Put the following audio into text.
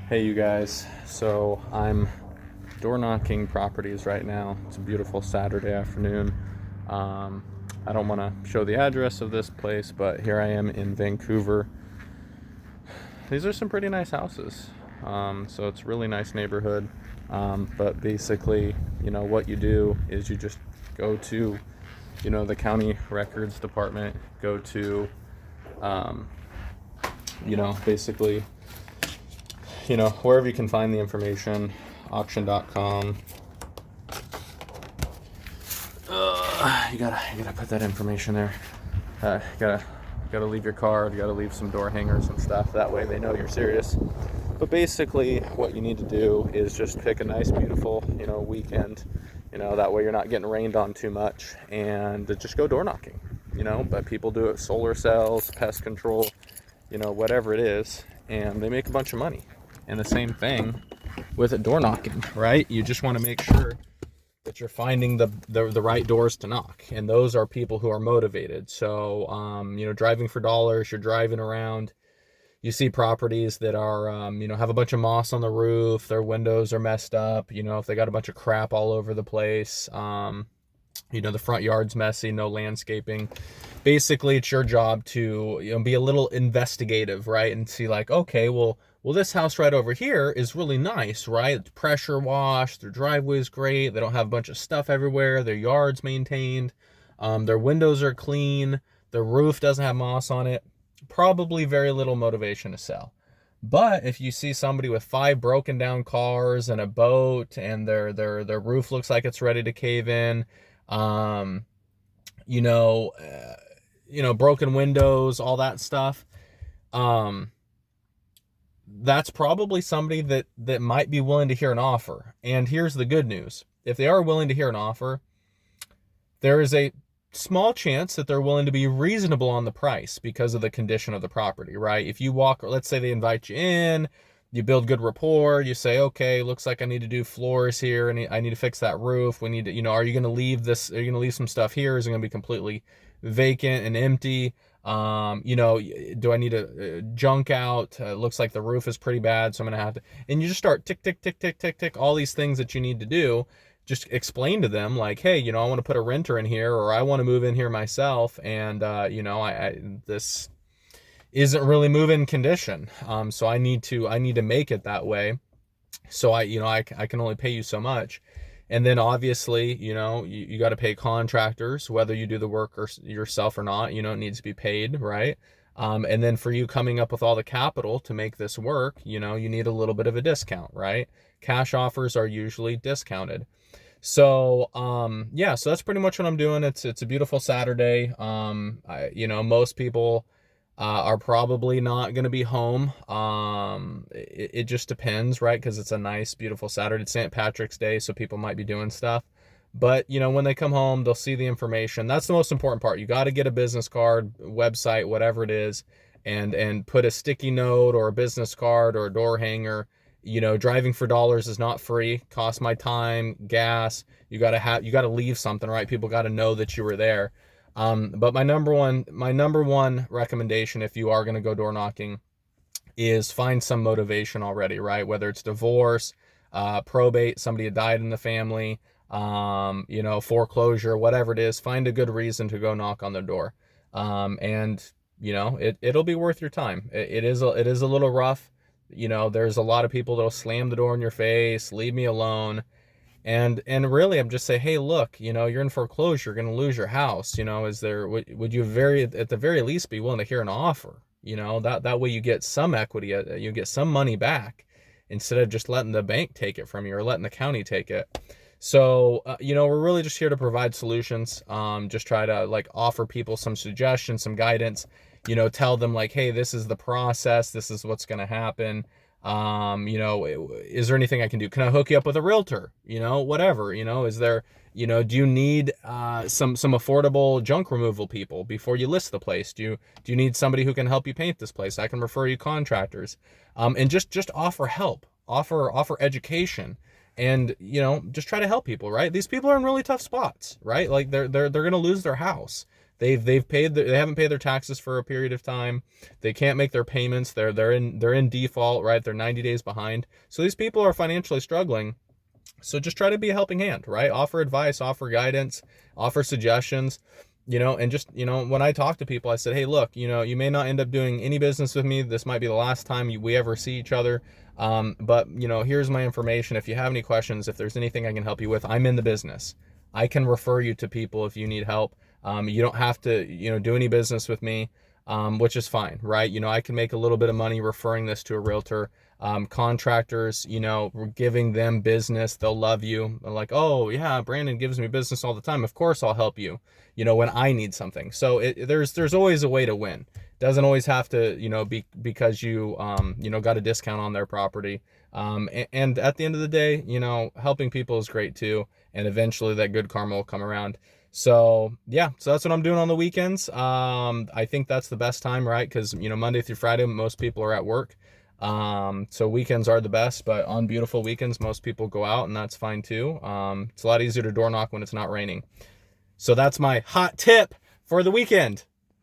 Hey you guys, so I'm door knocking properties right now. It's a beautiful Saturday afternoon. I don't want to show the address of this place, but here I am in Vancouver. These are some pretty nice houses, so it's a really nice neighborhood. But basically, what you do is you just go to, the county records department, go to, um, basically wherever you can find the information, auction.com. You gotta put that information there. You gotta leave your card. You gotta leave some door hangers and stuff. That way they know you're serious. But basically, what you need to do is just pick a nice, beautiful, weekend. That way you're not getting rained on too much, and just go door knocking. But people do it solar cells, pest control, whatever it is, and they make a bunch of money. And the same thing with it door knocking, right? You just want to make sure that you're finding the right doors to knock, and those are people who are motivated. So driving for dollars, you're driving around, you see properties that are have a bunch of moss on the roof, their windows are messed up, if they got a bunch of crap all over the place, the front yard's messy, no landscaping. Basically, it's your job to be a little investigative, right? And see like, okay, well, this house right over here is really nice, right? It's pressure washed, their driveway's great, they don't have a bunch of stuff everywhere, their yard's maintained, their windows are clean, the roof doesn't have moss on it. Probably very little motivation to sell. But if you see somebody with 5 broken down cars and a boat, and their roof looks like it's ready to cave in, broken windows, all that stuff, that's probably somebody that might be willing to hear an offer. And here's the good news. If they are willing to hear an offer, there is a small chance that they're willing to be reasonable on the price because of the condition of the property, right? If you walk, or let's say they invite you in, you build good rapport, you say, okay, looks like I need to do floors here, and I need to fix that roof. We need to, are you going to leave this, are you going to leave some stuff here? Is it going to be completely vacant and empty? Do I need to junk out? Looks like the roof is pretty bad, so I'm going to have to, and you just start tick, tick, tick, tick, tick, tick, all these things that you need to do. Just explain to them like, hey, I want to put a renter in here, or I want to move in here myself, and this isn't really move-in condition, so I need to make it that way. So I can only pay you so much. And then obviously, you got to pay contractors, whether you do the work or yourself or not, it needs to be paid, right? And then for you coming up with all the capital to make this work, you need a little bit of a discount, right? Cash offers are usually discounted. So, so that's pretty much what I'm doing. It's a beautiful Saturday. Most people are probably not going to be home. It just depends, right? Because it's a nice, beautiful Saturday. It's St. Patrick's Day, so people might be doing stuff. But, when they come home, they'll see the information. That's the most important part. You got to get a business card, website, whatever it is, and put a sticky note or a business card or a door hanger. Driving for dollars is not free. Costs my time, gas. You got to leave something, right? People got to know that you were there. But my number one recommendation, if you are going to go door knocking, is find some motivation already, right? Whether it's divorce, probate, somebody had died in the family, foreclosure, whatever it is, find a good reason to go knock on their door. It'll be worth your time. It is a little rough. There's a lot of people that'll slam the door in your face, leave me alone. And really, I'm just saying, hey, look, you're in foreclosure, you're going to lose your house. Would you at the very least be willing to hear an offer? That way you get some equity, you get some money back instead of just letting the bank take it from you or letting the county take it. So, we're really just here to provide solutions. Just try to offer people some suggestions, some guidance, tell them like, hey, this is the process. This is what's going to happen. Is there anything I can do? Can I hook you up with a realtor? Whatever, is there, do you need, some affordable junk removal people before you list the place? Do you need somebody who can help you paint this place? I can refer you contractors, and just offer help, offer education, and, just try to help people, right? These people are in really tough spots, right? Like they're going to lose their house. They haven't paid their taxes for a period of time. They can't make their payments. They're in default, right? They're 90 days behind. So these people are financially struggling. So just try to be a helping hand, right? Offer advice, offer guidance, offer suggestions, and just, when I talk to people, I said, hey, look, you may not end up doing any business with me. This might be the last time we ever see each other. But here's my information. If you have any questions, if there's anything I can help you with, I'm in the business. I can refer you to people if you need help. You don't have to, do any business with me, which is fine, right? I can make a little bit of money referring this to a realtor. Contractors, we're giving them business. They'll love you. They're like, oh yeah, Brandon gives me business all the time. Of course I'll help you, when I need something. So there's always a way to win. Doesn't always have to, be because you, got a discount on their property. And at the end of the day, helping people is great too. And eventually that good karma will come around. So yeah, so that's what I'm doing on the weekends. I think that's the best time, right? Because, Monday through Friday, most people are at work. So weekends are the best, but on beautiful weekends, most people go out, and that's fine too. It's a lot easier to door knock when it's not raining. So that's my hot tip for the weekend.